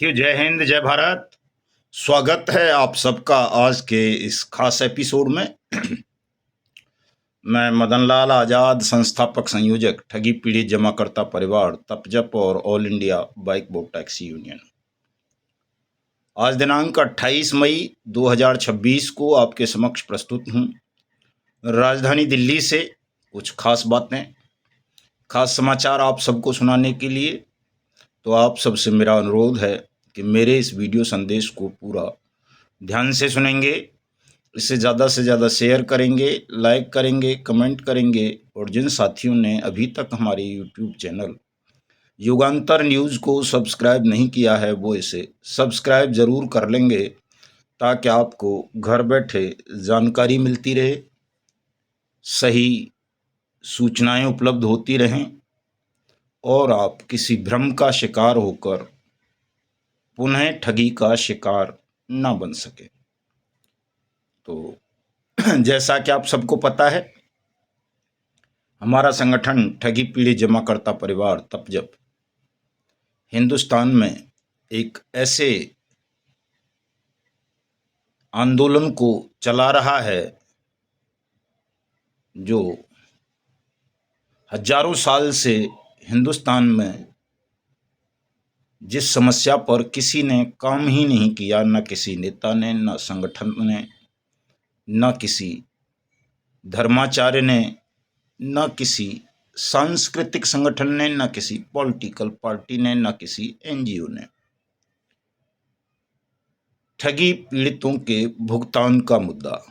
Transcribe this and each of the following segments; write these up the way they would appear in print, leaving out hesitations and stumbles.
साथियों, जय हिंद, जय भारत। स्वागत है आप सबका आज के इस खास एपिसोड में। मैं मदन लाल आजाद, संस्थापक संयोजक ठगी पीड़ित जमाकर्ता परिवार तपजप और all India bike boat taxi union. आज दिनांक 28 मई 2026 को आपके समक्ष प्रस्तुत हूँ राजधानी दिल्ली से कुछ खास बातें, खास समाचार आप सबको सुनाने के लिए। तो आप सबसे मेरा अनुरोध है कि मेरे इस वीडियो संदेश को पूरा ध्यान से सुनेंगे, इसे ज़्यादा से ज़्यादा शेयर करेंगे, लाइक करेंगे, कमेंट करेंगे और जिन साथियों ने अभी तक हमारे यूट्यूब चैनल युगांतर न्यूज़ को सब्सक्राइब नहीं किया है वो इसे सब्सक्राइब ज़रूर कर लेंगे, ताकि आपको घर बैठे जानकारी मिलती रहे, सही सूचनाएं उपलब्ध होती रहें और आप किसी भ्रम का शिकार होकर पुनः ठगी का शिकार ना बन सके। तो जैसा कि आप सबको पता है, हमारा संगठन ठगी पीड़ित जमाकर्ता परिवार तपजप हिंदुस्तान में एक ऐसे आंदोलन को चला रहा है जो हजारों साल से हिंदुस्तान में जिस समस्या पर किसी ने काम ही नहीं किया, न किसी नेता ने, न संगठन ने, न किसी धर्माचार्य ने, न किसी सांस्कृतिक संगठन ने, न किसी पॉलिटिकल पार्टी ने, न किसी एनजीओ ने, ठगी पीड़ितों के भुगतान का मुद्दा।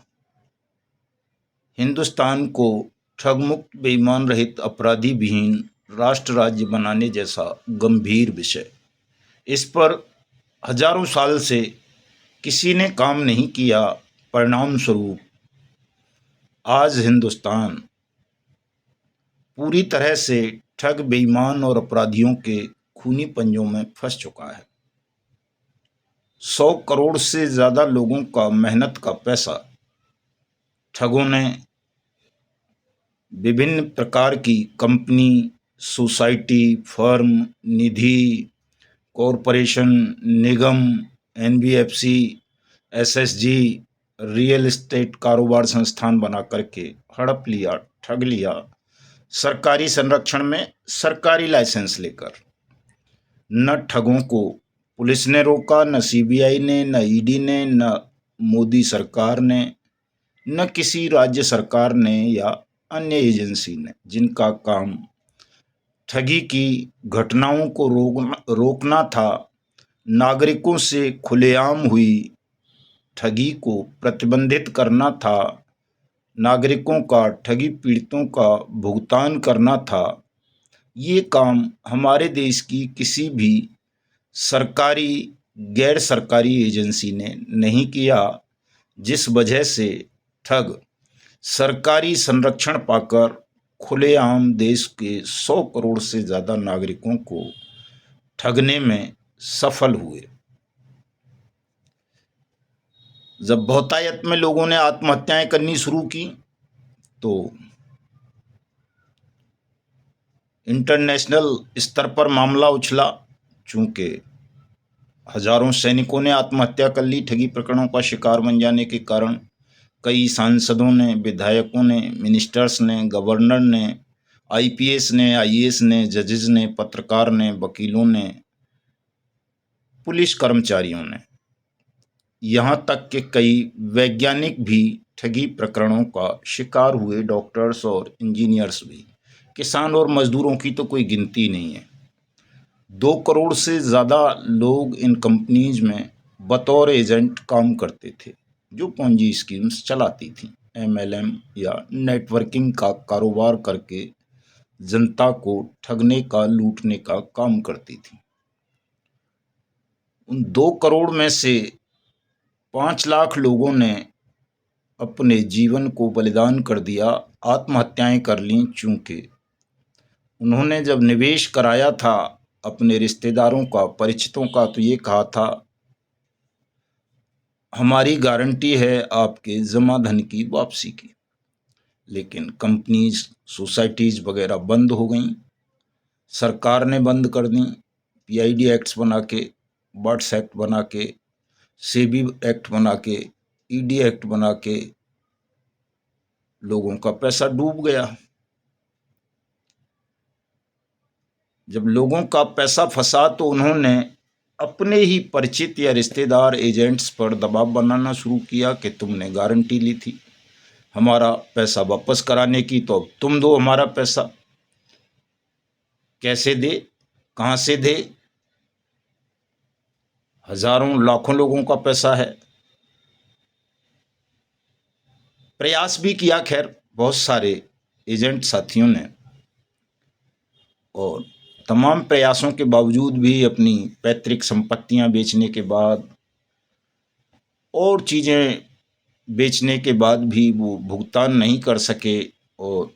हिंदुस्तान को ठगमुक्त, बेईमान रहित, अपराधी विहीन राष्ट्र राज्य बनाने जैसा गंभीर विषय, इस पर हजारों साल से किसी ने काम नहीं किया। परिणाम स्वरूप आज हिंदुस्तान पूरी तरह से ठग, बेईमान और अपराधियों के खूनी पंजों में फंस चुका है। 100 करोड़ से ज़्यादा लोगों का मेहनत का पैसा ठगों ने विभिन्न प्रकार की कंपनी, सोसाइटी, फर्म, निधि, कॉरपोरेशन, निगम, एनबीएफसी, एसएसजी, रियल एस्टेट कारोबार संस्थान बना करके हड़प लिया, ठग लिया, सरकारी संरक्षण में सरकारी लाइसेंस लेकर। न ठगों को पुलिस ने रोका, न सीबीआई ने, न ईडी ने, न मोदी सरकार ने, न किसी राज्य सरकार ने या अन्य एजेंसी ने, जिनका काम ठगी की घटनाओं को रोकना था, नागरिकों से खुलेआम हुई ठगी को प्रतिबंधित करना था, नागरिकों का, ठगी पीड़ितों का भुगतान करना था। ये काम हमारे देश की किसी भी सरकारी, गैर सरकारी एजेंसी ने नहीं किया, जिस वजह से ठग सरकारी संरक्षण पाकर खुलेआम देश के 100 करोड़ से ज़्यादा नागरिकों को ठगने में सफल हुए। जब बहुतायत में लोगों ने आत्महत्याएं करनी शुरू की तो इंटरनेशनल स्तर पर मामला उछला। चूंकि हजारों सैनिकों ने आत्महत्या कर ली ठगी प्रकरणों का शिकार बन जाने के कारण, कई सांसदों ने, विधायकों ने, मिनिस्टर्स ने, गवर्नर ने, आईपीएस ने, आईएएस ने, जजेस ने, पत्रकार ने, वकीलों ने, पुलिस कर्मचारियों ने, यहाँ तक कि कई वैज्ञानिक भी ठगी प्रकरणों का शिकार हुए, डॉक्टर्स और इंजीनियर्स भी। किसान और मजदूरों की तो कोई गिनती नहीं है। 2 करोड़ से ज़्यादा लोग इन कंपनीज में बतौर एजेंट काम करते थे, जो पोंजी स्कीम्स चलाती थीं, एमएलएम या नेटवर्किंग का कारोबार करके जनता को ठगने का, लूटने का काम करती थी। उन 2 करोड़ में से 5 लाख लोगों ने अपने जीवन को बलिदान कर दिया, आत्महत्याएं कर लीं, चूंकि उन्होंने जब निवेश कराया था अपने रिश्तेदारों का, परिचितों का, तो ये कहा था हमारी गारंटी है आपके जमा धन की वापसी की। लेकिन कंपनीज, सोसाइटीज वगैरह बंद हो गईं, सरकार ने बंद कर दी, पीआईडी एक्ट्स बना के बर्ड्स एक्ट बना के, सेबी एक्ट बना के, ईडी एक्ट बना के लोगों का पैसा डूब गया। जब लोगों का पैसा फंसा तो उन्होंने अपने ही परिचित या रिश्तेदार एजेंट्स पर दबाव बनाना शुरू किया कि तुमने गारंटी ली थी हमारा पैसा वापस कराने की, तो अब तुम दो हमारा पैसा। कैसे दे, कहाँ से दे? हजारों लाखों लोगों का पैसा है। प्रयास भी किया खैर बहुत सारे एजेंट साथियों ने, और तमाम प्रयासों के बावजूद भी अपनी पैतृक संपत्तियां बेचने के बाद और चीज़ें बेचने के बाद भी वो भुगतान नहीं कर सके, और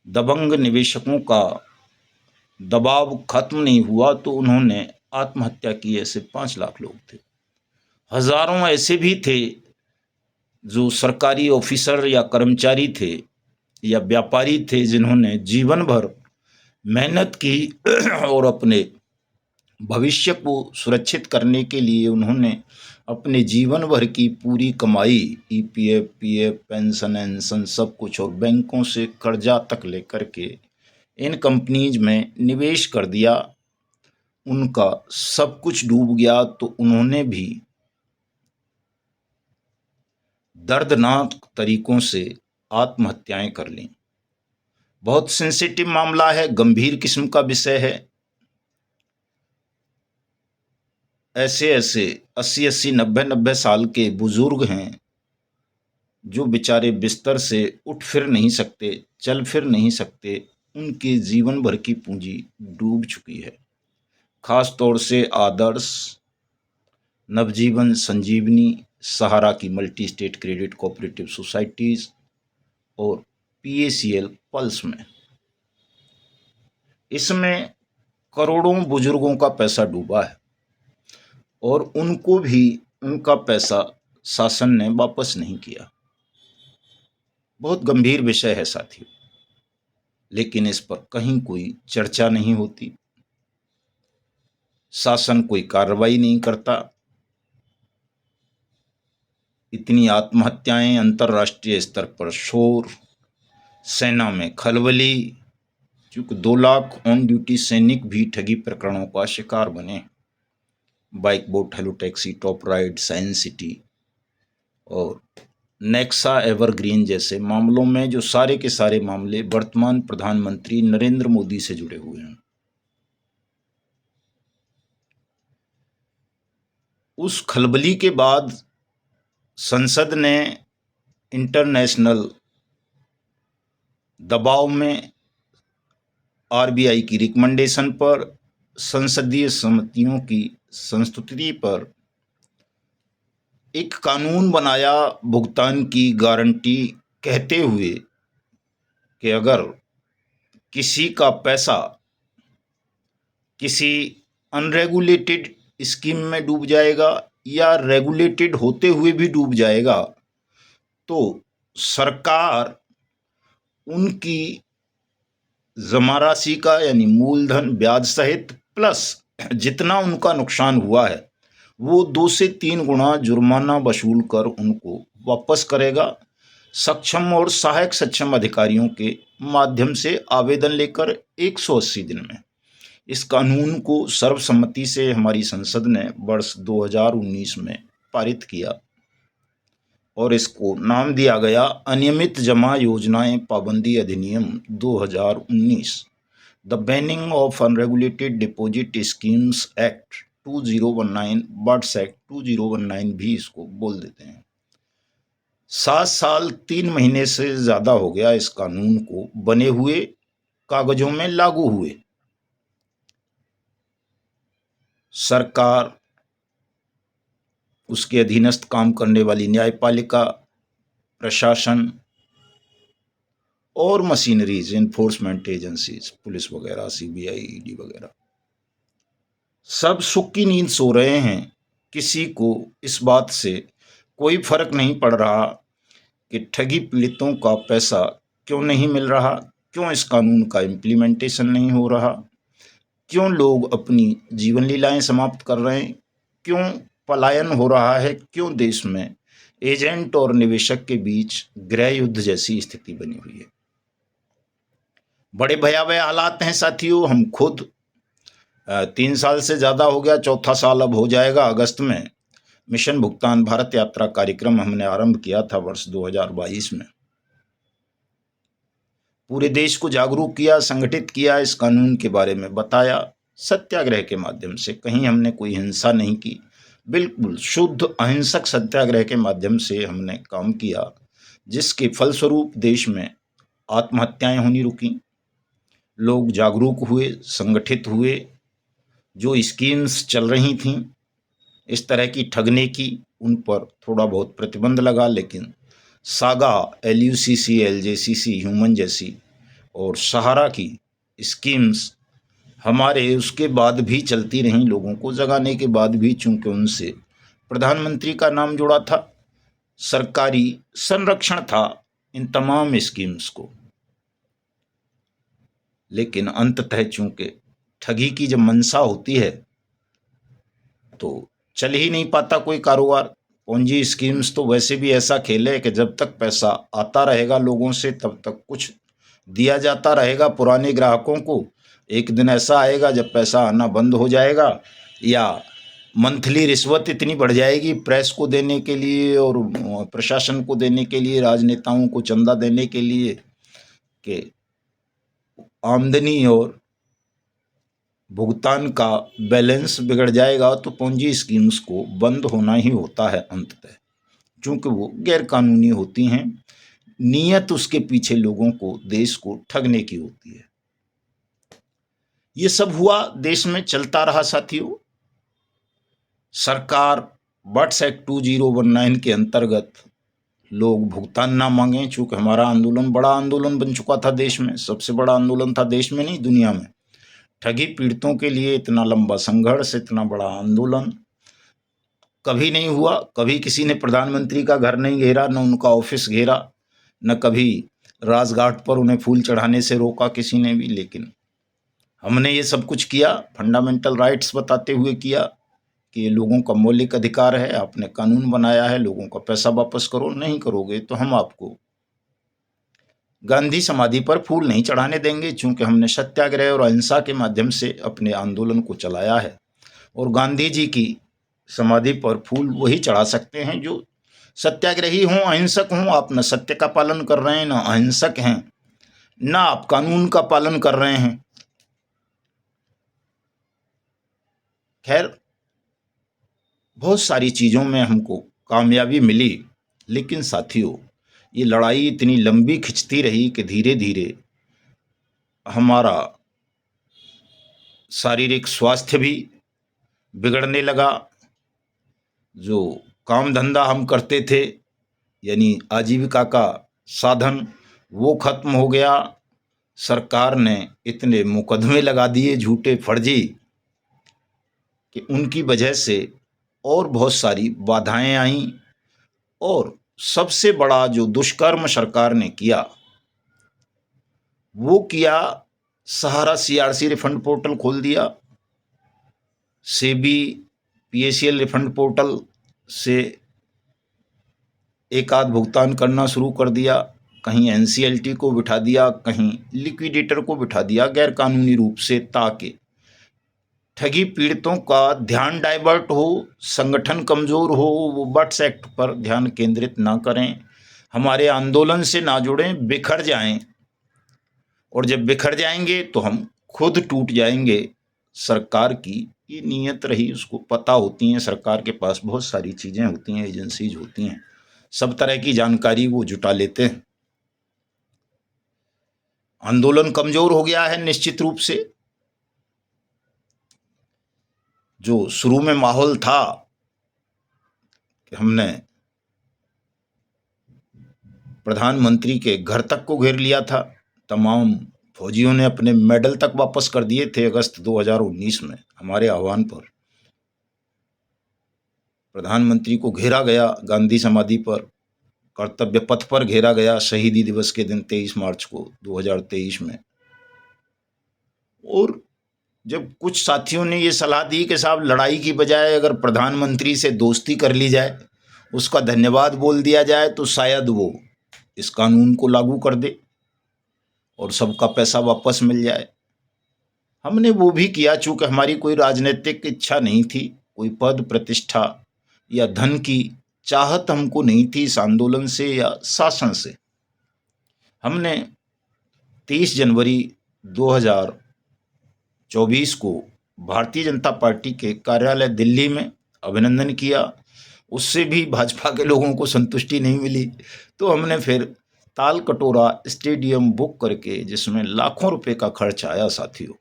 दबंग निवेशकों का दबाव खत्म नहीं हुआ तो उन्होंने आत्महत्या की। ऐसे 5 लाख लोग थे। हजारों ऐसे भी थे जो सरकारी ऑफिसर या कर्मचारी थे या व्यापारी थे जिन्होंने जीवन भर मेहनत की और अपने भविष्य को सुरक्षित करने के लिए उन्होंने अपने जीवन भर की पूरी कमाई, ईपीएफ, पीएफ, पेंशन एंशन सब कुछ और बैंकों से कर्जा तक लेकर के इन कंपनीज में निवेश कर दिया। उनका सब कुछ डूब गया तो उन्होंने भी दर्दनाक तरीकों से आत्महत्याएं कर लीं। बहुत सेंसिटिव मामला है, गंभीर किस्म का विषय है। ऐसे ऐसे 80-80, 90-90 साल के बुजुर्ग हैं जो बेचारे बिस्तर से उठ फिर नहीं सकते, चल फिर नहीं सकते। उनके जीवन भर की पूंजी डूब चुकी है। खास तौर से आदर्श, नवजीवन, संजीवनी, सहारा की multi state credit cooperative societies और पीएसीएल पल्स में, इसमें करोड़ों बुजुर्गों का पैसा डूबा है और उनको भी उनका पैसा शासन ने वापस नहीं किया। बहुत गंभीर विषय है साथियों, लेकिन इस पर कहीं कोई चर्चा नहीं होती, शासन कोई कार्रवाई नहीं करता। इतनी आत्महत्याएं, अंतर्राष्ट्रीय स्तर पर शोर, सेना में खलबली, चूंकि 2 लाख ऑन ड्यूटी सैनिक भी ठगी प्रकरणों का शिकार बने। Bike boat, hello taxi, top ride, science city और नेक्सा एवरग्रीन जैसे मामलों में जो सारे के सारे मामले वर्तमान प्रधानमंत्री नरेंद्र मोदी से जुड़े हुए हैं। उस खलबली के बाद संसद ने इंटरनेशनल दबाव में आरबीआई की रिकमेंडेशन पर, संसदीय समितियों की संस्तुति पर एक कानून बनाया भुगतान की गारंटी, कहते हुए कि अगर किसी का पैसा किसी अनरेगुलेटेड स्कीम में डूब जाएगा या रेगुलेटेड होते हुए भी डूब जाएगा तो सरकार उनकी जमा राशि का यानी मूलधन, ब्याज सहित प्लस जितना उनका नुकसान हुआ है वो 2 से 3 गुना जुर्माना वसूल कर उनको वापस करेगा। सक्षम और सहायक सक्षम अधिकारियों के माध्यम से आवेदन लेकर 180 दिन में। इस कानून को सर्वसम्मति से हमारी संसद ने वर्ष 2019 में पारित किया और इसको नाम दिया गया अनियमित जमा योजनाएं पाबंदी अधिनियम 2019, the banning of unregulated deposit schemes act 2019, birds act 2019 भी इसको बोल देते हैं। 7 साल 3 महीने से ज़्यादा हो गया इस कानून को बने हुए, कागजों में लागू हुए। सरकार, उसके अधीनस्थ काम करने वाली न्यायपालिका, प्रशासन और मशीनरीज, इन्फोर्समेंट एजेंसीज, पुलिस वगैरह, सीबीआई, ईडी वगैरह, सब सुख की नींद सो रहे हैं। किसी को इस बात से कोई फर्क नहीं पड़ रहा कि ठगी पीड़ितों का पैसा क्यों नहीं मिल रहा, क्यों इस कानून का इम्प्लीमेंटेशन नहीं हो रहा, क्यों लोग अपनी जीवन लीलाएं समाप्त कर रहे हैं, क्यों पलायन हो रहा है, क्यों देश में एजेंट और निवेशक के बीच गृह युद्ध जैसी स्थिति बनी हुई है। बड़े भयावह हालात हैं साथियों। हम खुद 3 साल से ज्यादा हो गया, चौथा साल अब हो जाएगा अगस्त में। मिशन भुगतान भारत यात्रा कार्यक्रम हमने आरंभ किया था वर्ष 2022 में। पूरे देश को जागरूक किया, संगठित किया, इस कानून के बारे में बताया सत्याग्रह के माध्यम से। कहीं हमने कोई हिंसा नहीं की, बिल्कुल शुद्ध अहिंसक सत्याग्रह के माध्यम से हमने काम किया, जिसके फलस्वरूप देश में आत्महत्याएं होनी रुकी, लोग जागरूक हुए, संगठित हुए। जो स्कीम्स चल रही थीं इस तरह की ठगने की, उन पर थोड़ा बहुत प्रतिबंध लगा, लेकिन सागा, LUCC, LJCC, ह्यूमन जैसी और सहारा की स्कीम्स हमारे उसके बाद भी चलती रहीं, लोगों को जगाने के बाद भी। चूंकि उनसे प्रधानमंत्री का नाम जुड़ा था, सरकारी संरक्षण था इन तमाम स्कीम्स को, लेकिन अंततः चूंकि ठगी की जब मंशा होती है तो चल ही नहीं पाता कोई कारोबार। पूंजी स्कीम्स तो वैसे भी ऐसा खेल है कि जब तक पैसा आता रहेगा लोगों से, तब तक कुछ दिया जाता रहेगा पुराने ग्राहकों को। एक दिन ऐसा आएगा जब पैसा आना बंद हो जाएगा, या मंथली रिश्वत इतनी बढ़ जाएगी प्रेस को देने के लिए और प्रशासन को देने के लिए, राजनेताओं को चंदा देने के लिए, कि आमदनी और भुगतान का बैलेंस बिगड़ जाएगा। तो पूंजी स्कीम्स को बंद होना ही होता है अंततः, क्योंकि वो गैर कानूनी होती हैं। नीयत उसके पीछे लोगों को, देश को ठगने की होती है। ये सब हुआ, देश में चलता रहा साथियों। सरकार बट्स एक्ट 2019 के अंतर्गत लोग भुगतान ना मांगें, चूंकि हमारा आंदोलन बड़ा आंदोलन बन चुका था देश में, सबसे बड़ा आंदोलन था देश में नहीं दुनिया में। ठगी पीड़ितों के लिए इतना लंबा संघर्ष, इतना बड़ा आंदोलन कभी नहीं हुआ। कभी किसी ने प्रधानमंत्री का घर नहीं घेरा, न उनका ऑफिस घेरा, न कभी राजघाट पर उन्हें फूल चढ़ाने से रोका किसी ने भी। लेकिन हमने ये सब कुछ किया फंडामेंटल राइट्स बताते हुए किया कि ये लोगों का मौलिक अधिकार है, आपने कानून बनाया है, लोगों का पैसा वापस करो, नहीं करोगे तो हम आपको गांधी समाधि पर फूल नहीं चढ़ाने देंगे। चूंकि हमने सत्याग्रह और अहिंसा के माध्यम से अपने आंदोलन को चलाया है, और गांधी जी की समाधि पर फूल वही चढ़ा सकते हैं जो सत्याग्रही हों, अहिंसक हों। आप न सत्य का पालन कर रहे हैं, न अहिंसक हैं, न आप कानून का पालन कर रहे हैं। खैर, बहुत सारी चीज़ों में हमको कामयाबी मिली, लेकिन साथियों ये लड़ाई इतनी लंबी खिंचती रही कि धीरे धीरे हमारा शारीरिक स्वास्थ्य भी बिगड़ने लगा। जो काम धंधा हम करते थे, यानी आजीविका का साधन, वो खत्म हो गया। सरकार ने इतने मुकदमे लगा दिए झूठे फर्जी कि उनकी वजह से और बहुत सारी बाधाएं आईं। और सबसे बड़ा जो दुष्कर्म सरकार ने किया वो किया, सहारा CRC रिफंड पोर्टल खोल दिया, सेबी PACL रिफंड पोर्टल से एक आध भुगतान करना शुरू कर दिया, कहीं NCLT को बिठा दिया, कहीं लिक्विडेटर को बिठा दिया गैर कानूनी रूप से, ताकि ठगी पीड़ितों का ध्यान डाइवर्ट हो, संगठन कमजोर हो, वो बट्स एक्ट पर ध्यान केंद्रित ना करें, हमारे आंदोलन से ना जुड़ें, बिखर जाएं। और जब बिखर जाएंगे तो हम खुद टूट जाएंगे। सरकार की ये नीयत रही, उसको पता होती है, सरकार के पास बहुत सारी चीज़ें होती हैं, एजेंसीज होती हैं, सब तरह की जानकारी वो जुटा लेते हैं। आंदोलन कमजोर हो गया है निश्चित रूप से। जो शुरू में माहौल था कि हमने प्रधानमंत्री के घर तक को घेर लिया था, तमाम फौजियों ने अपने मेडल तक वापस कर दिए थे अगस्त 2019 में हमारे आह्वान पर। प्रधानमंत्री को घेरा गया गांधी समाधि पर, कर्तव्य पथ पर घेरा गया शहीदी दिवस के दिन 23 मार्च को 2023 में। और जब कुछ साथियों ने ये सलाह दी कि साहब लड़ाई की बजाय अगर प्रधानमंत्री से दोस्ती कर ली जाए, उसका धन्यवाद बोल दिया जाए, तो शायद वो इस कानून को लागू कर दे और सबका पैसा वापस मिल जाए। हमने वो भी किया, चूंकि हमारी कोई राजनीतिक इच्छा नहीं थी, कोई पद प्रतिष्ठा या धन की चाहत हमको नहीं थी इस आंदोलन से या शासन से। हमने 23 जनवरी 2024 को भारतीय जनता पार्टी के कार्यालय दिल्ली में अभिनंदन किया। उससे भी भाजपा के लोगों को संतुष्टि नहीं मिली, तो हमने फिर ताल कटोरा स्टेडियम बुक करके, जिसमें लाखों रुपए का खर्च आया साथियों,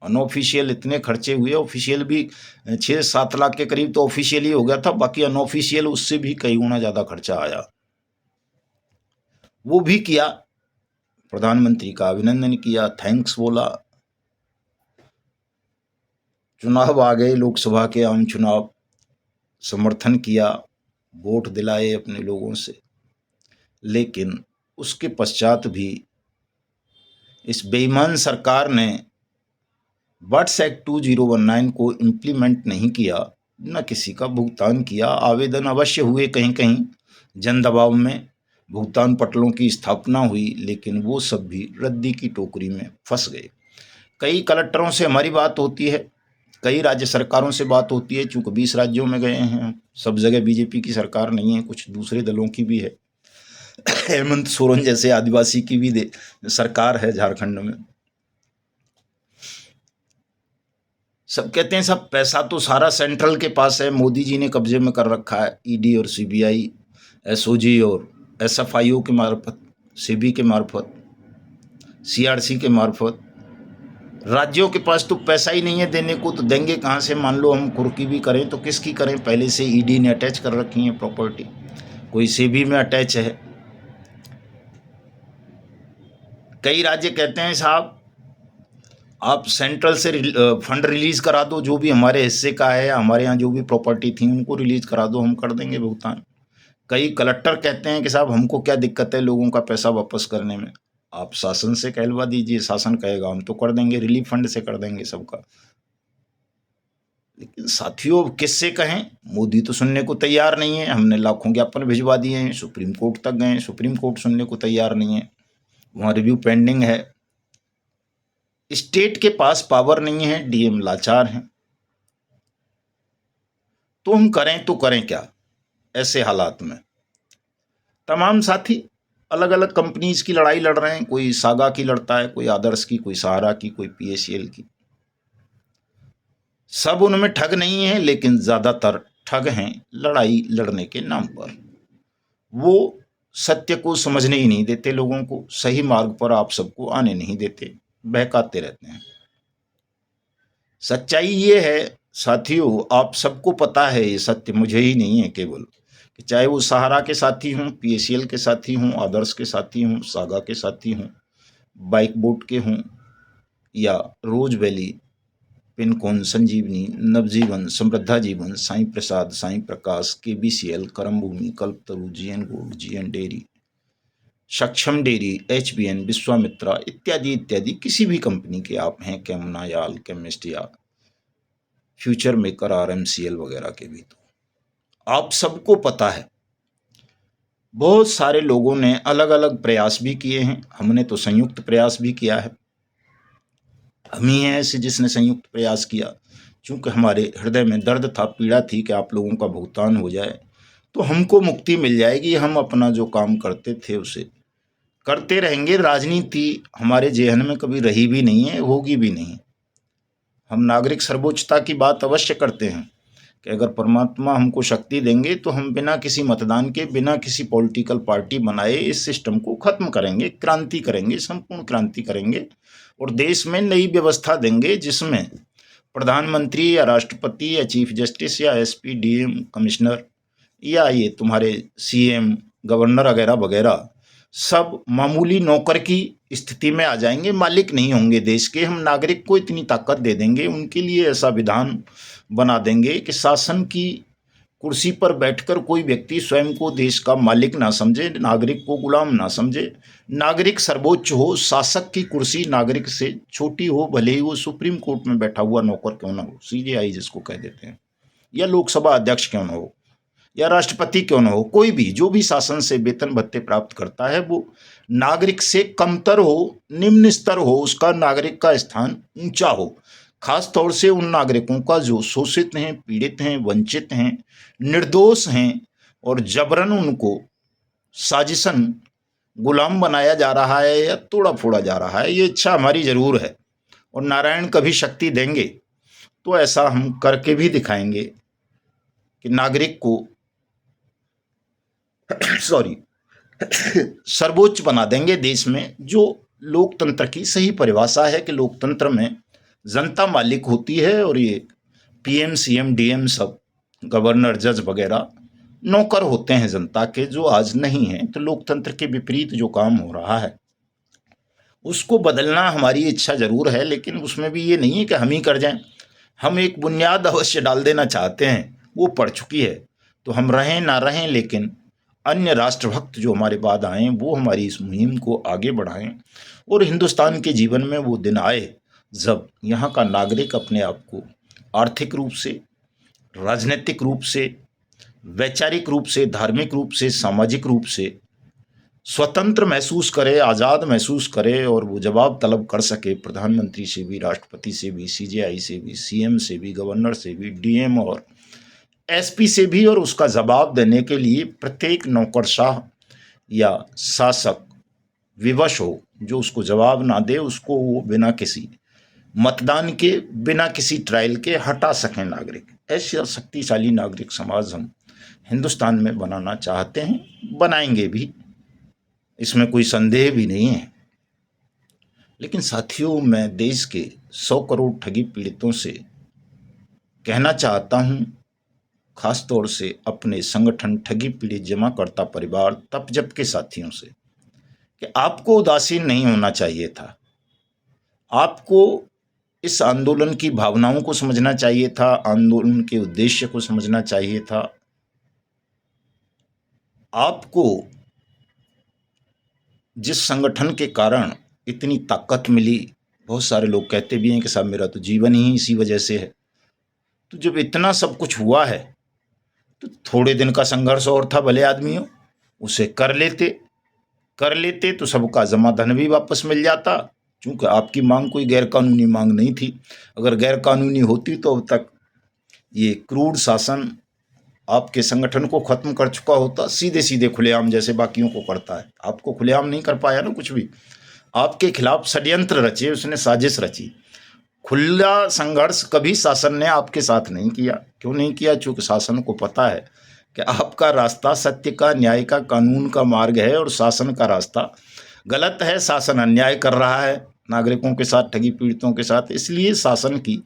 अनऑफिशियल इतने खर्चे हुए, ऑफिशियल भी 6-7 लाख के करीब तो ऑफिशियल ही हो गया था, बाकी अनऑफिशियल उससे भी कई गुना ज़्यादा खर्चा आया। वो भी किया, प्रधानमंत्री का अभिनंदन किया, थैंक्स बोला। चुनाव आ गए, लोकसभा के आम चुनाव, समर्थन किया, वोट दिलाए अपने लोगों से। लेकिन उसके पश्चात भी इस बेईमान सरकार ने वर्ड्स एक्ट 2019 को इम्प्लीमेंट नहीं किया, न किसी का भुगतान किया। आवेदन अवश्य हुए, कहीं कहीं जन दबाव में भुगतान पटलों की स्थापना हुई, लेकिन वो सब भी रद्दी की टोकरी में फंस गए। कई कलेक्टरों से हमारी बात होती है, कई राज्य सरकारों से बात होती है, चूँकि 20 राज्यों में गए हैं, सब जगह बीजेपी की सरकार नहीं है, कुछ दूसरे दलों की भी है। हेमंत सोरेन जैसे आदिवासी की भी सरकार है झारखंड में। सब कहते हैं सब पैसा तो सारा सेंट्रल के पास है, मोदी जी ने कब्जे में कर रखा है, ईडी और सीबीआई, एसओजी और एसएफआईओ के मार्फत, सीबी के मार्फत, सीआरसी के मार्फत। राज्यों के पास तो पैसा ही नहीं है देने को, तो देंगे कहाँ से? मान लो हम कुर्की भी करें तो किसकी करें? पहले से ईडी ने अटैच कर रखी है प्रॉपर्टी, कोई सीबी में अटैच है। कई राज्य कहते हैं साहब आप सेंट्रल से फंड रिलीज करा दो, जो भी हमारे हिस्से का है या हमारे यहाँ जो भी प्रॉपर्टी थी उनको रिलीज करा दो, हम कर देंगे भुगतान। कई कलेक्टर कहते हैं कि साहब हमको क्या दिक्कत है लोगों का पैसा वापस करने में, आप शासन से कहलवा दीजिए, शासन कहेगा हम तो कर देंगे, रिलीफ फंड से कर देंगे सबका। लेकिन साथियों किससे कहें, मोदी तो सुनने को तैयार नहीं है। हमने लाखों ज्ञापन भिजवा दिए हैं, सुप्रीम कोर्ट तक गए, सुप्रीम कोर्ट सुनने को तैयार नहीं है, वहाँ रिव्यू पेंडिंग है। स्टेट के पास पावर नहीं है, डीएम लाचार हैं, तो हम करें तो करें क्या ऐसे हालात में? तमाम साथी अलग अलग कंपनीज की लड़ाई लड़ रहे हैं, कोई सागा की लड़ता है, कोई आदर्श की, कोई सहारा की, कोई पीएसएल की। सब उनमें ठग नहीं है, लेकिन ज़्यादातर ठग हैं लड़ाई लड़ने के नाम पर। वो सत्य को समझने ही नहीं देते, लोगों को सही मार्ग पर आप सबको आने नहीं देते, बहकाते रहते हैं। सच्चाई ये है साथियों, आप सबको पता है ये सत्य, मुझे ही नहीं है केवल, कि चाहे वो सहारा के साथी हों, पीएसएल के साथी हों, आदर्श के साथी हों, सागा के साथी हों, बाइक बोट के हों, या रोज वैली, पिनकोन, संजीवनी, नवजीवन, समृद्धा जीवन, साईं प्रसाद, साईं प्रकाश, केबीसीएल, करम भूमि, कल्पतरु, जीएन गोल्ड, जीएन डेयरी, सक्षम डेयरी, एचबीएन, विश्वामित्रा इत्यादि इत्यादि, किसी भी कंपनी के आप हैं, कैमना, याल, केमिस्ट या फ्यूचर मेकर, आरएमसीएल वगैरह के भी, तो आप सबको पता है। बहुत सारे लोगों ने अलग अलग प्रयास भी किए हैं, हमने तो संयुक्त प्रयास भी किया है। हम ही हैं ऐसे जिसने संयुक्त प्रयास किया, क्योंकि हमारे हृदय में दर्द था, पीड़ा थी कि आप लोगों का भुगतान हो जाए तो हमको मुक्ति मिल जाएगी। हम अपना जो काम करते थे उसे करते रहेंगे। राजनीति हमारे जेहन में कभी रही भी नहीं है, होगी भी नहीं। हम नागरिक सर्वोच्चता की बात अवश्य करते हैं कि अगर परमात्मा हमको शक्ति देंगे तो हम बिना किसी मतदान के, बिना किसी पॉलिटिकल पार्टी बनाए इस सिस्टम को खत्म करेंगे, क्रांति करेंगे, संपूर्ण क्रांति करेंगे और देश में नई व्यवस्था देंगे, जिसमें प्रधानमंत्री या राष्ट्रपति या चीफ जस्टिस या एसपी, डीएम, कमिश्नर या ये तुम्हारे सीएम, गवर्नर वगैरह वगैरह सब मामूली नौकर की स्थिति में आ जाएंगे, मालिक नहीं होंगे देश के। हम नागरिक को इतनी ताकत दे देंगे, उनके लिए ऐसा विधान बना देंगे कि शासन की कुर्सी पर बैठकर कोई व्यक्ति स्वयं को देश का मालिक ना समझे, नागरिक को गुलाम ना समझे। नागरिक सर्वोच्च हो, शासक की कुर्सी नागरिक से छोटी हो, भले ही वो सुप्रीम कोर्ट में बैठा हुआ नौकर क्यों ना हो, सीजेआई जिसको कह देते हैं, या लोकसभा अध्यक्ष क्यों ना हो, या राष्ट्रपति क्यों ना हो, कोई भी जो भी शासन से वेतन भत्ते प्राप्त करता है वो नागरिक से कमतर हो, निम्न स्तर हो, उसका नागरिक का स्थान ऊंचा हो। खास तौर से उन नागरिकों का जो शोषित हैं, पीड़ित हैं, वंचित हैं, निर्दोष हैं और जबरन उनको साजिशन गुलाम बनाया जा रहा है या तोड़ा फोड़ा जा रहा है। ये इच्छा हमारी जरूर है और नारायण कभी शक्ति देंगे तो ऐसा हम करके भी दिखाएंगे कि नागरिक को सॉरी सर्वोच्च बना देंगे देश में। जो लोकतंत्र की सही परिभाषा है कि लोकतंत्र में जनता मालिक होती है और ये पीएम सीएम डीएम सब गवर्नर जज वगैरह नौकर होते हैं जनता के, जो आज नहीं है। तो लोकतंत्र के विपरीत जो काम हो रहा है उसको बदलना हमारी इच्छा जरूर है, लेकिन उसमें भी ये नहीं है कि हम ही कर जाएं। हम एक बुनियाद अवश्य डाल देना चाहते हैं, वो पड़ चुकी है, तो हम रहें ना रहें, लेकिन अन्य राष्ट्रभक्त जो हमारे बाद आए वो हमारी इस मुहिम को आगे बढ़ाएं और हिंदुस्तान के जीवन में वो दिन आए जब यहाँ का नागरिक अपने आप को आर्थिक रूप से, राजनीतिक रूप से, वैचारिक रूप से, धार्मिक रूप से, सामाजिक रूप से स्वतंत्र महसूस करे, आज़ाद महसूस करे और वो जवाब तलब कर सके प्रधानमंत्री से भी, राष्ट्रपति से भी, सीजेआई से भी, सीएम से भी, गवर्नर से भी, डीएम और एसपी से भी। और उसका जवाब देने के लिए प्रत्येक नौकरशाह या शासक विवश हो, जो उसको जवाब ना दे उसको वो बिना किसी मतदान के, बिना किसी ट्रायल के हटा सकें नागरिक। ऐसा शक्तिशाली नागरिक समाज हम हिंदुस्तान में बनाना चाहते हैं, बनाएंगे भी, इसमें कोई संदेह भी नहीं है। लेकिन साथियों, मैं देश के 100 करोड़ ठगी पीड़ितों से कहना चाहता हूं, खास तौर से अपने संगठन ठगी पीड़ित जमाकर्ता परिवार तपजप के साथियों से, कि आपको उदासीन नहीं होना चाहिए था। आपको इस आंदोलन की भावनाओं को समझना चाहिए था, आंदोलन के उद्देश्य को समझना चाहिए था। आपको जिस संगठन के कारण इतनी ताकत मिली, बहुत सारे लोग कहते भी हैं कि साहब मेरा तो जीवन ही इसी वजह से है। तो जब इतना सब कुछ हुआ है तो थोड़े दिन का संघर्ष और था, भले आदमी हो, उसे कर लेते तो सबका जमा धन भी वापस मिल जाता। क्योंकि आपकी मांग कोई गैरकानूनी मांग नहीं थी। अगर गैरकानूनी होती तो अब तक ये क्रूर शासन आपके संगठन को खत्म कर चुका होता, सीधे सीधे खुलेआम जैसे बाकियों को करता है। आपको खुलेआम नहीं कर पाया ना कुछ भी, आपके खिलाफ षड्यंत्र रचे, उसने साजिश रची। खुला संघर्ष कभी शासन ने आपके साथ नहीं किया। क्यों नहीं किया? चूंकि शासन को पता है कि आपका रास्ता सत्य का, न्याय का, कानून का मार्ग है और शासन का रास्ता गलत है। शासन अन्याय कर रहा है नागरिकों के साथ, ठगी पीड़ितों के साथ। इसलिए शासन की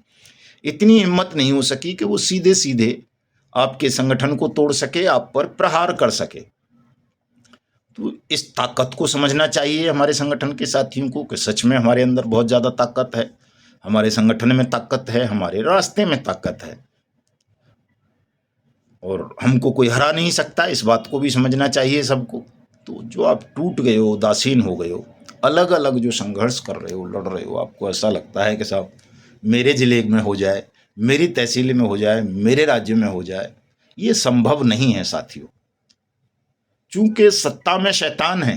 इतनी हिम्मत नहीं हो सकी कि वो सीधे सीधे आपके संगठन को तोड़ सके, आप पर प्रहार कर सके। तो इस ताकत को समझना चाहिए हमारे संगठन के साथियों को कि सच में हमारे अंदर बहुत ज़्यादा ताकत है, हमारे संगठन में ताकत है, हमारे रास्ते में ताकत है और हमको कोई हरा नहीं सकता। इस बात को भी समझना चाहिए सबको। तो जो आप टूट गए हो, उदासीन हो गए हो, अलग अलग जो संघर्ष कर रहे हो, लड़ रहे हो, आपको ऐसा लगता है कि साहब मेरे ज़िले में हो जाए, मेरी तहसील में हो जाए, मेरे राज्य में हो जाए, ये संभव नहीं है साथियों। चूंकि सत्ता में शैतान है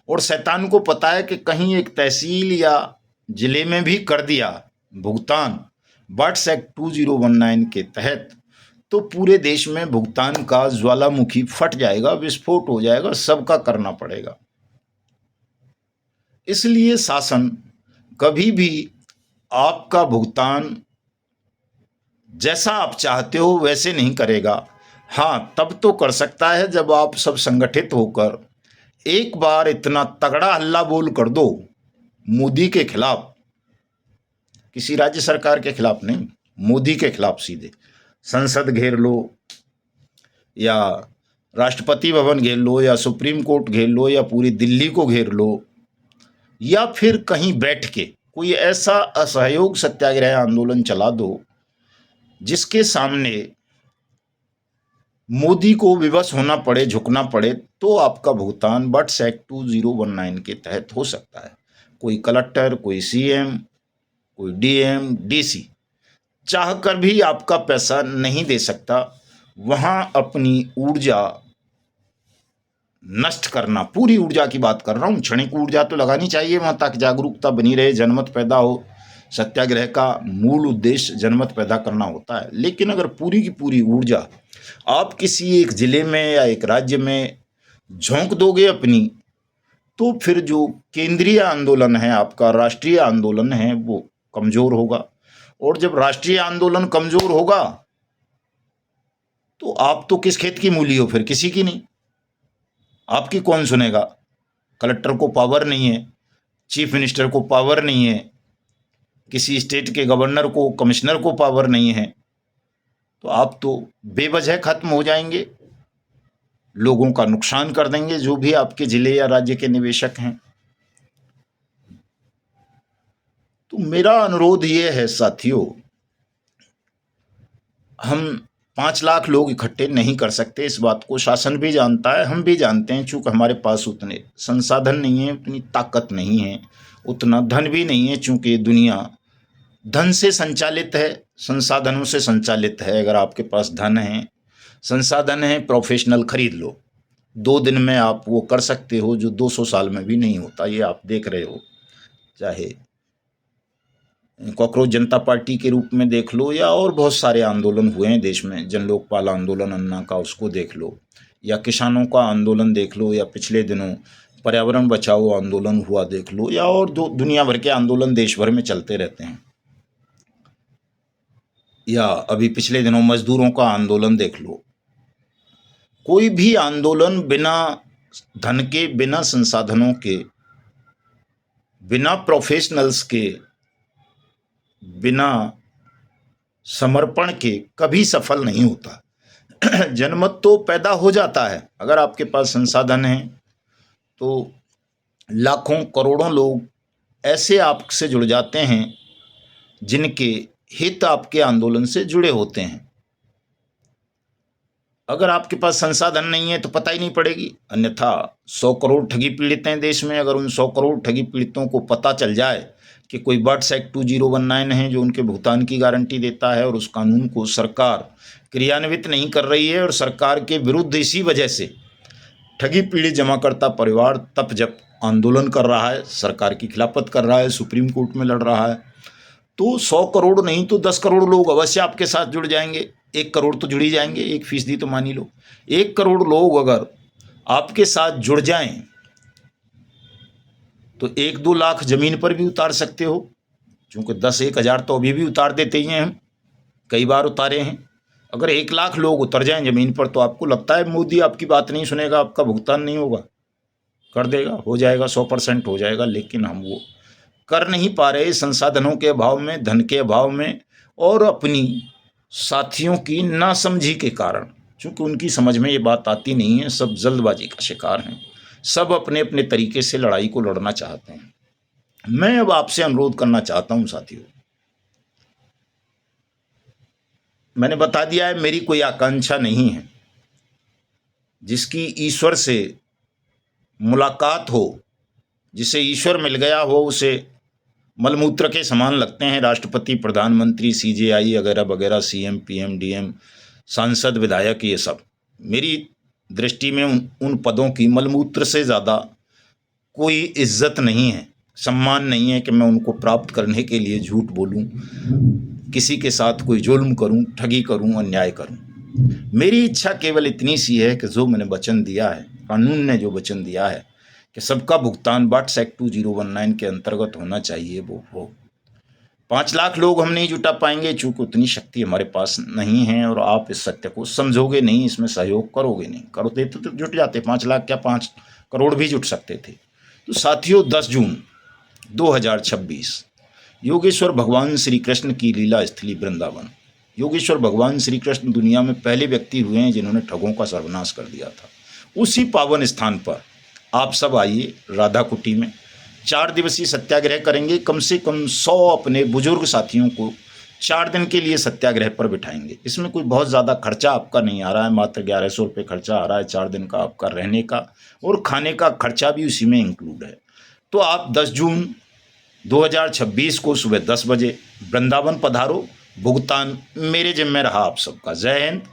और शैतान को पता है कि कहीं एक तहसील या जिले में भी कर दिया भुगतान वाट्स एक्ट 2019 के तहत, तो पूरे देश में भुगतान का ज्वालामुखी फट जाएगा, विस्फोट हो जाएगा, सबका करना पड़ेगा। इसलिए शासन कभी भी आपका भुगतान जैसा आप चाहते हो वैसे नहीं करेगा। हाँ, तब तो कर सकता है जब आप सब संगठित होकर एक बार इतना तगड़ा हल्ला बोल कर दो मोदी के खिलाफ, किसी राज्य सरकार के खिलाफ नहीं, मोदी के खिलाफ। सीधे संसद घेर लो या राष्ट्रपति भवन घेर लो या सुप्रीम कोर्ट घेर लो या पूरी दिल्ली को घेर लो, या फिर कहीं बैठ के कोई ऐसा असहयोग सत्याग्रह आंदोलन चला दो जिसके सामने मोदी को विवश होना पड़े, झुकना पड़े, तो आपका भुगतान बट्स एक्ट 2019 के तहत हो सकता है। कोई कलेक्टर, कोई सीएम, कोई डीएम, डीसी चाहकर भी आपका पैसा नहीं दे सकता। वहां अपनी ऊर्जा नष्ट करना, पूरी ऊर्जा की बात कर रहा हूं, क्षणिक ऊर्जा तो लगानी चाहिए वहां ताकि जागरूकता बनी रहे, जनमत पैदा हो। सत्याग्रह का मूल उद्देश्य जनमत पैदा करना होता है। लेकिन अगर पूरी की पूरी ऊर्जा आप किसी एक जिले में या एक राज्य में झोंक दोगे अपनी, तो फिर जो केंद्रीय आंदोलन है आपका, राष्ट्रीय आंदोलन है, वो कमजोर होगा। और जब राष्ट्रीय आंदोलन कमजोर होगा तो आप तो किस खेत की मूली हो, फिर किसी की नहीं। आपकी कौन सुनेगा? कलेक्टर को पावर नहीं है, चीफ मिनिस्टर को पावर नहीं है, किसी स्टेट के गवर्नर को, कमिश्नर को पावर नहीं है, तो आप तो बेवजह खत्म हो जाएंगे, लोगों का नुकसान कर देंगे, जो भी आपके जिले या राज्य के निवेशक हैं। तो मेरा अनुरोध ये है साथियों, हम 5 लाख लोग इकट्ठे नहीं कर सकते, इस बात को शासन भी जानता है, हम भी जानते हैं। चूंकि हमारे पास उतने संसाधन नहीं है, उतनी ताकत नहीं है, उतना धन भी नहीं है। चूंकि ये दुनिया धन से संचालित है, संसाधनों से संचालित है। अगर आपके पास धन है, संसाधन है, प्रोफेशनल खरीद लो, 2 दिन में आप वो कर सकते हो जो 200 साल में भी नहीं होता। ये आप देख रहे हो, चाहे कॉकरोच जनता पार्टी के रूप में देख लो, या और बहुत सारे आंदोलन हुए हैं देश में, जन लोकपाल आंदोलन अन्ना का, उसको देख लो, या किसानों का आंदोलन देख लो, या पिछले दिनों पर्यावरण बचाओ आंदोलन हुआ देख लो, या और दुनिया भर के आंदोलन देश भर में चलते रहते हैं। या अभी पिछले दिनों मजदूरों का आंदोलन देख लो। कोई भी आंदोलन बिना धन के, बिना संसाधनों के, बिना प्रोफेशनल्स के, बिना समर्पण के कभी सफल नहीं होता। जनमत तो पैदा हो जाता है अगर आपके पास संसाधन है, तो लाखों करोड़ों लोग ऐसे आपसे जुड़ जाते हैं जिनके हित आपके आंदोलन से जुड़े होते हैं। अगर आपके पास संसाधन नहीं है तो पता ही नहीं पड़ेगी। अन्यथा 100 करोड़ ठगी पीड़ित हैं देश में, अगर उन 100 करोड़ ठगी पीड़ितों को पता चल जाए कि कोई बट्स एक्ट 2019 है जो उनके भुगतान की गारंटी देता है, और उस कानून को सरकार क्रियान्वित नहीं कर रही है, और सरकार के विरुद्ध इसी वजह से ठगी पीड़ित जमाकर्ता परिवार तप जप आंदोलन कर रहा है, सरकार की खिलाफत कर रहा है, सुप्रीम कोर्ट में लड़ रहा है, तो 100 करोड़ नहीं तो 10 करोड़ लोग अवश्य आपके साथ जुड़ जाएंगे। 1 करोड़ तो जुड़ ही जाएंगे, 1% तो मान ही लो। 1 करोड़ लोग अगर आपके साथ जुड़ जाएं तो 1-2 लाख जमीन पर भी उतार सकते हो। क्योंकि 10-1 हज़ार तो अभी भी उतार देते ही हैं, हम कई बार उतारे हैं। अगर 1 लाख लोग उतर जाएं जमीन पर, तो आपको लगता है मोदी आपकी बात नहीं सुनेगा, आपका भुगतान नहीं होगा? कर देगा, हो जाएगा, 100% हो जाएगा। लेकिन हम वो कर नहीं पा रहे, संसाधनों के अभाव में, धन के अभाव में, और अपनी साथियों की नासमझी के कारण। चूंकि उनकी समझ में ये बात आती नहीं है, सब जल्दबाजी का शिकार हैं, सब अपने अपने तरीके से लड़ाई को लड़ना चाहते हैं। मैं अब आपसे अनुरोध करना चाहता हूं साथियों, मैंने बता दिया है मेरी कोई आकांक्षा नहीं है। जिसकी ईश्वर से मुलाकात हो, जिसे ईश्वर मिल गया हो, उसे मलमूत्र के समान लगते हैं राष्ट्रपति, प्रधानमंत्री, सीजेआई वगैरह वगैरह, सीएम, पीएम, डीएम, सांसद, विधायक। ये सब मेरी दृष्टि में उन पदों की मलमूत्र से ज़्यादा कोई इज्जत नहीं है, सम्मान नहीं है कि मैं उनको प्राप्त करने के लिए झूठ बोलूं, किसी के साथ कोई जुल्म करूं, ठगी करूं, अन्याय करूं। मेरी इच्छा केवल इतनी सी है कि जो मैंने वचन दिया है, कानून ने जो वचन दिया है कि सबका भुगतान बट्स एक्ट 2019 के अंतर्गत होना चाहिए, वो हो। 5 लाख लोग हम नहीं जुटा पाएंगे, चूंकि उतनी शक्ति हमारे पास नहीं है, और आप इस सत्य को समझोगे नहीं, इसमें सहयोग करोगे नहीं। करो देते तो जुट जाते, 5 लाख क्या 5 करोड़ भी जुट सकते थे। तो साथियों, 10 जून 2026 योगेश्वर भगवान श्री कृष्ण की लीला स्थली वृंदावन। योगेश्वर भगवान श्री कृष्ण दुनिया में पहले व्यक्ति हुए हैं जिन्होंने ठगों का सर्वनाश कर दिया था। उसी पावन स्थान पर आप सब आइए, राधा कुटी में 4 दिवसीय सत्याग्रह करेंगे। कम से कम 100 अपने बुजुर्ग साथियों को 4 दिन के लिए सत्याग्रह पर बिठाएंगे। इसमें कोई बहुत ज़्यादा खर्चा आपका नहीं आ रहा है, मात्र 1100 रुपये खर्चा आ रहा है 4 दिन का आपका रहने का, और खाने का खर्चा भी उसी में इंक्लूड है। तो आप 10 जून 2026 को सुबह 10 बजे वृंदावन पधारो। भुगतान मेरे जिम्मे रहा आप सबका। जय हिंद,